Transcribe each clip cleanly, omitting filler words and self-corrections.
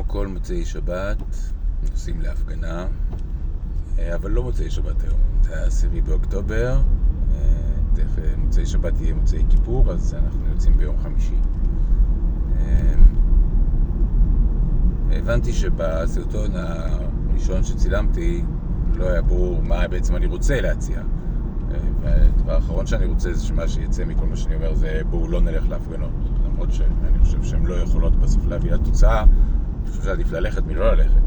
כל מוצאי שבת נוסעים להפגנה, אבל לא מוצאי שבת היום. זה 10 באוקטובר, מוצאי שבת יהיה מוצאי כיפור, אז אנחנו יוצאים ביום חמישי. הבנתי שבסרטון הראשון שצילמתי לא היה ברור מה בעצם אני רוצה להציע. והדבר האחרון שאני רוצה זה שמה שיצא מכל מה שאני אומר זה בואו לא נלך להפגנות. למרות שאני חושב שהן לא יכולות בסוף להביא לתוצאה, אני חושב שעדיף ללכת מלא ללכת.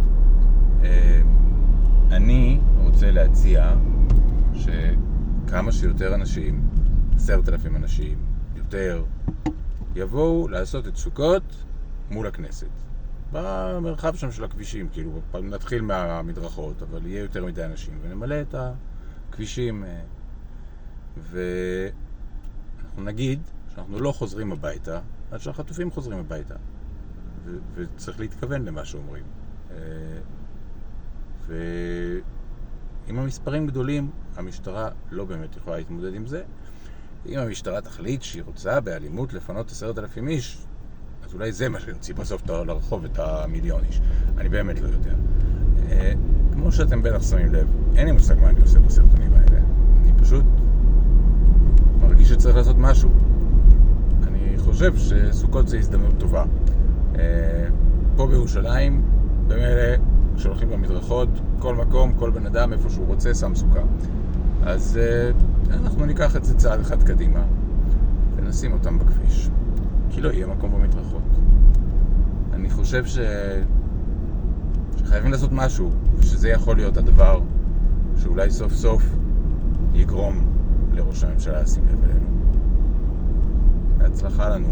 אני רוצה להציע שכמה שיותר אנשים, 10,000 אנשים, יותר, יבואו לעשות את סוכות מול הכנסת. במרחב שם של הכבישים, כאילו, נתחיל מהמדרכות, אבל יהיה יותר מדי אנשים, ונמלא את הכבישים, ואנחנו נגיד שאנחנו לא חוזרים הביתה, עד שהחטופים חוזרים הביתה, וצריך להתכוון למה שאומרים. ואם המספרים גדולים, המשטרה לא באמת יכולה להתמודד עם זה. אם המשטרה תחליט שהיא רוצה באלימות לפנות 10,000 איש, אז אולי זה מה שיוציא בסוף לרחוב את המיליון איש. אני באמת לא יודע. כמו שאתם בטח שמים לב, אין לי מושג מה אני עושה בסרטונים האלה. אני פשוט מרגיש שצריך לעשות משהו. אני חושב שסוכות זה הזדמנות טובה. פה בירושלים, במילא, כשהולכים במדרכות, כל מקום, כל בן אדם, איפה שהוא רוצה, שם סוכה. אז אנחנו ניקח את זה צעד אחד קדימה, ונשים אותם בכביש. כי לא יהיה מקום במדרכות. אני חושב שחייבים לעשות משהו, ושזה יכול להיות הדבר שאולי סוף סוף יגרום לראש הממשלה לשים לב אלינו. בהצלחה לנו.